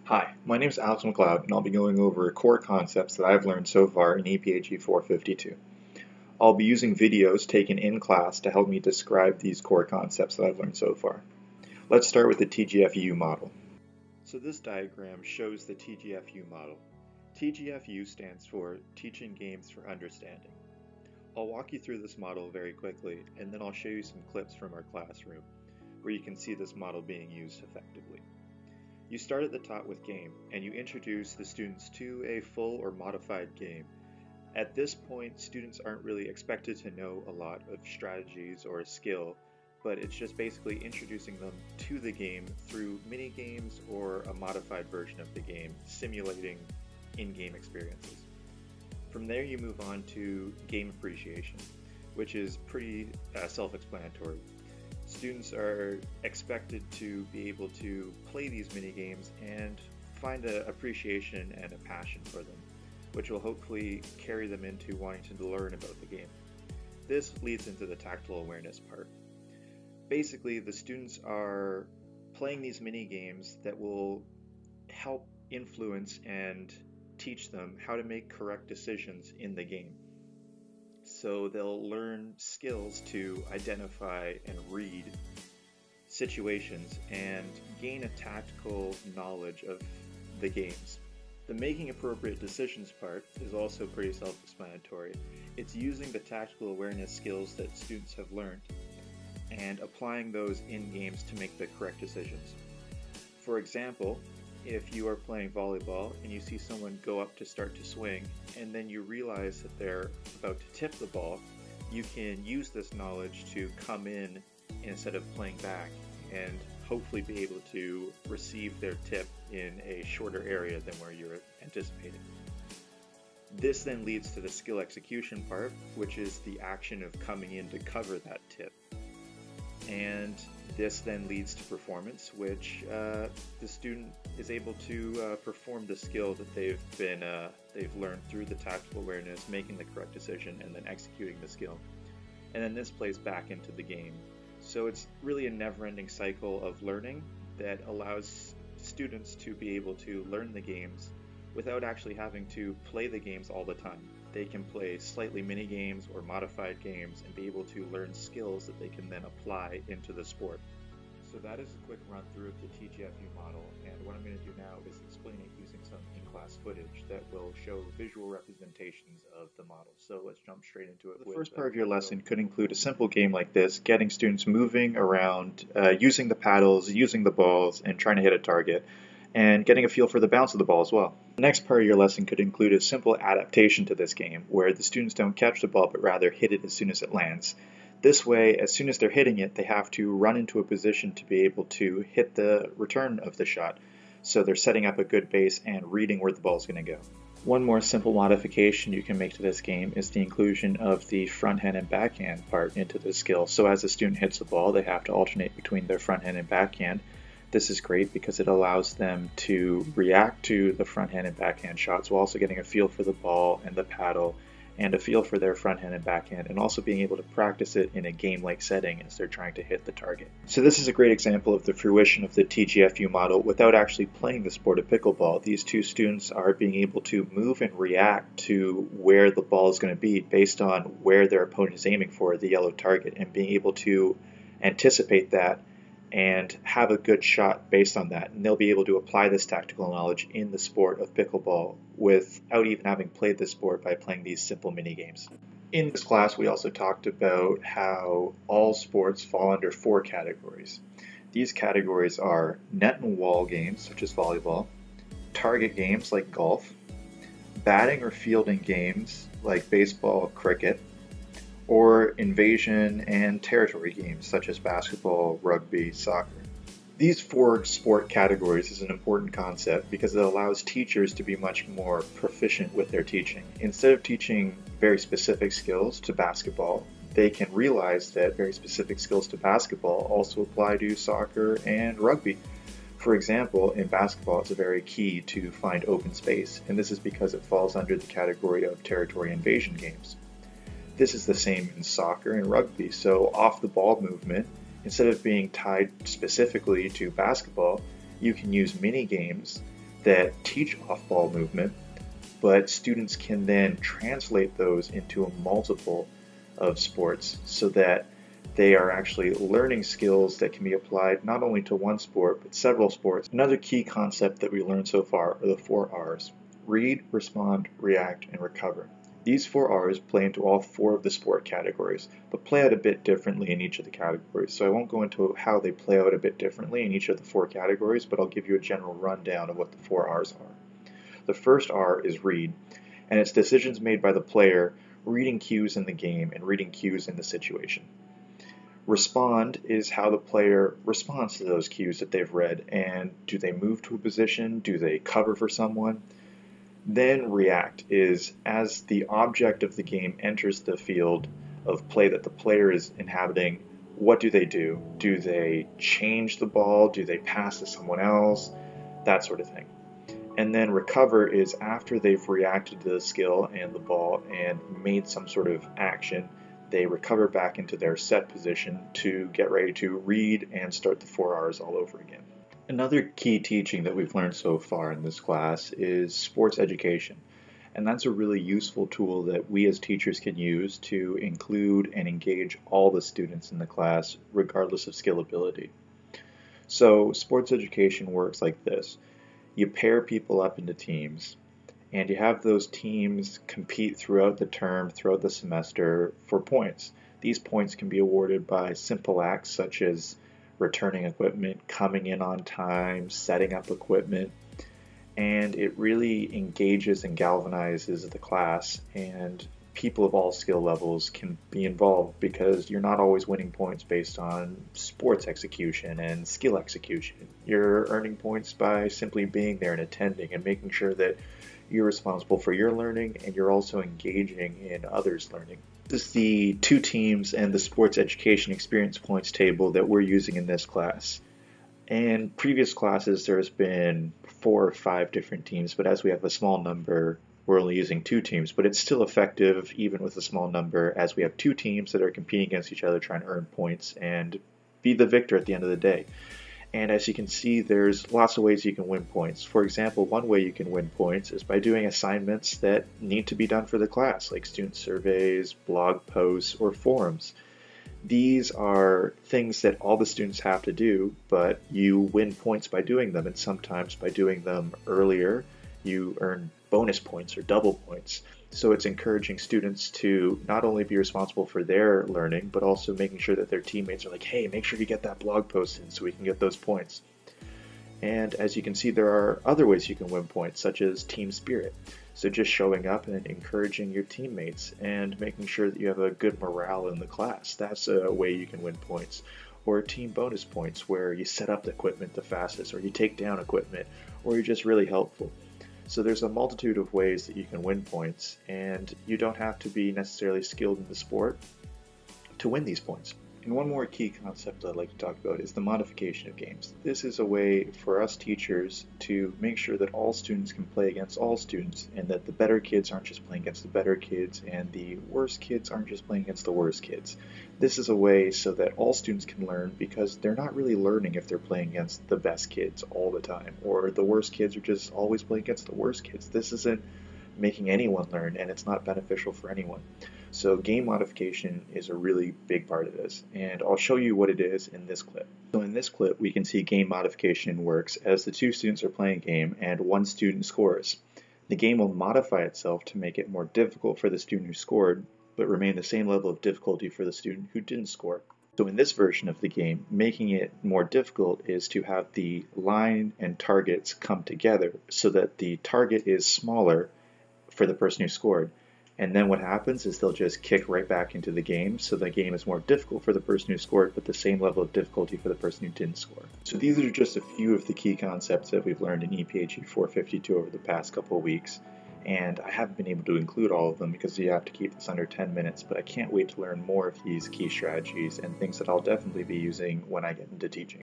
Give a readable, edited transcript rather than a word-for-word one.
Hi, my name is Alex McLeod, and I'll be going over core concepts that I've learned so far in EPAG 452. I'll be using videos taken in class to help me describe these core concepts that I've learned so far. Let's start with the TGFU model. So this diagram shows the TGFU model. TGFU stands for Teaching Games for Understanding. I'll walk you through this model very quickly, and then I'll show you some clips from our classroom where you can see this model being used effectively. You start at the top with game, and you introduce the students to a full or modified game. At this point, students aren't really expected to know a lot of strategies or skill, but it's just basically introducing them to the game through mini games or a modified version of the game, simulating in-game experiences. From there, you move on to game appreciation, which is pretty self-explanatory. Students are expected to be able to play these mini games and find an appreciation and a passion for them, which will hopefully carry them into wanting to learn about the game. This leads into the tactile awareness part. Basically, the students are playing these mini games that will help influence and teach them how to make correct decisions in the game. So they'll learn skills to identify and read situations and gain a tactical knowledge of the games. The making appropriate decisions part is also pretty self-explanatory. It's using the tactical awareness skills that students have learned and applying those in games to make the correct decisions. For example, if you are playing volleyball and you see someone go up to start to swing and then you realize that they're about to tip the ball, you can use this knowledge to come in instead of playing back and hopefully be able to receive their tip in a shorter area than where you're anticipating. This then leads to the skill execution part, which is the action of coming in to cover that tip. And this then leads to performance, which the student is able to perform the skill that they've learned through the tactical awareness, making the correct decision, and then executing the skill. And then this plays back into the game. So it's really a never-ending cycle of learning that allows students to be able to learn the games without actually having to play the games all the time. They can play slightly mini games or modified games and be able to learn skills that they can then apply into the sport. So that is a quick run through of the TGFU model, and what I'm going to do now is explain it using some in-class footage that will show visual representations of the model. So let's jump straight into it. The first part of your lesson could include a simple game like this, getting students moving around, using the paddles, using the balls, and trying to hit a target, and getting a feel for the bounce of the ball as well. The next part of your lesson could include a simple adaptation to this game, where the students don't catch the ball but rather hit it as soon as it lands. This way, as soon as they're hitting it, they have to run into a position to be able to hit the return of the shot. So they're setting up a good base and reading where the ball is going to go. One more simple modification you can make to this game is the inclusion of the front hand and backhand part into the skill. So as the student hits the ball, they have to alternate between their front hand and backhand. This is great because it allows them to react to the front hand and backhand shots while also getting a feel for the ball and the paddle and a feel for their front hand and backhand, and also being able to practice it in a game-like setting as they're trying to hit the target. So this is a great example of the fruition of the TGFU model without actually playing the sport of pickleball. These two students are being able to move and react to where the ball is going to be based on where their opponent is aiming for, the yellow target, and being able to anticipate that and have a good shot based on that. And they'll be able to apply this tactical knowledge in the sport of pickleball without even having played the sport by playing these simple mini games. In this class, we also talked about how all sports fall under 4 categories. These categories are net and wall games, such as volleyball, target games like golf, batting or fielding games like baseball, cricket, or invasion and territory games such as basketball, rugby, soccer. These 4 sport categories is an important concept because it allows teachers to be much more proficient with their teaching. Instead of teaching very specific skills to basketball, they can realize that very specific skills to basketball also apply to soccer and rugby. For example, in basketball, it's very key to find open space, and this is because it falls under the category of territory invasion games. This is the same in soccer and rugby, so off the ball movement, instead of being tied specifically to basketball, you can use mini games that teach off-ball movement, but students can then translate those into a multiple of sports so that they are actually learning skills that can be applied not only to one sport, but several sports. Another key concept that we learned so far are the 4 R's: read, respond, react, and recover. These 4 R's play into all 4 of the sport categories, but play out a bit differently in each of the categories. So I won't go into how they play out a bit differently in each of the 4 categories, but I'll give you a general rundown of what the 4 R's are. The first R is read, and it's decisions made by the player reading cues in the game and reading cues in the situation. Respond is how the player responds to those cues that they've read, and do they move to a position? Do they cover for someone? Then react is as the object of the game enters the field of play that the player is inhabiting, what do they do? Do they change the ball? Do they pass to someone else? That sort of thing. And then recover is after they've reacted to the skill and the ball and made some sort of action, they recover back into their set position to get ready to read and start the 4 Rs all over again. Another key teaching that we've learned so far in this class is sports education. And that's a really useful tool that we as teachers can use to include and engage all the students in the class, regardless of skill ability. So sports education works like this. You pair people up into teams, and you have those teams compete throughout the term, throughout the semester for points. These points can be awarded by simple acts such as returning equipment, coming in on time, setting up equipment, and it really engages and galvanizes the class, and people of all skill levels can be involved because you're not always winning points based on sports execution and skill execution. You're earning points by simply being there and attending and making sure that you're responsible for your learning and you're also engaging in others' learning. This is the 2 teams and the sports education experience points table that we're using in this class. In previous classes there's been 4 or 5 different teams, but as we have a small number, we're only using 2 teams, but it's still effective even with a small number as we have 2 teams that are competing against each other trying to earn points and be the victor at the end of the day. And as you can see, there's lots of ways you can win points. For example, one way you can win points is by doing assignments that need to be done for the class, like student surveys, blog posts, or forums. These are things that all the students have to do, but you win points by doing them, and sometimes by doing them earlier, you earn bonus points or double points. So it's encouraging students to not only be responsible for their learning, but also making sure that their teammates are like, hey, make sure you get that blog post in so we can get those points. And as you can see, there are other ways you can win points, such as team spirit. So just showing up and encouraging your teammates and making sure that you have a good morale in the class. That's a way you can win points. Or team bonus points, where you set up the equipment the fastest, or you take down equipment, or you're just really helpful. So there's a multitude of ways that you can win points, and you don't have to be necessarily skilled in the sport to win these points. And one more key concept I'd like to talk about is the modification of games. This is a way for us teachers to make sure that all students can play against all students, and that the better kids aren't just playing against the better kids, and the worst kids aren't just playing against the worst kids. This is a way so that all students can learn, because they're not really learning if they're playing against the best kids all the time, or the worst kids are just always playing against the worst kids. This isn't making anyone learn, and it's not beneficial for anyone. So game modification is a really big part of this, and I'll show you what it is in this clip. So in this clip, we can see game modification works as the 2 students are playing a game and 1 student scores. The game will modify itself to make it more difficult for the student who scored, but remain the same level of difficulty for the student who didn't score. So in this version of the game, making it more difficult is to have the line and targets come together so that the target is smaller for the person who scored. And then what happens is they'll just kick right back into the game, so the game is more difficult for the person who scored, but the same level of difficulty for the person who didn't score. So these are just a few of the key concepts that we've learned in EPHE 452 over the past couple of weeks, and I haven't been able to include all of them because you have to keep this under 10 minutes, but I can't wait to learn more of these key strategies and things that I'll definitely be using when I get into teaching.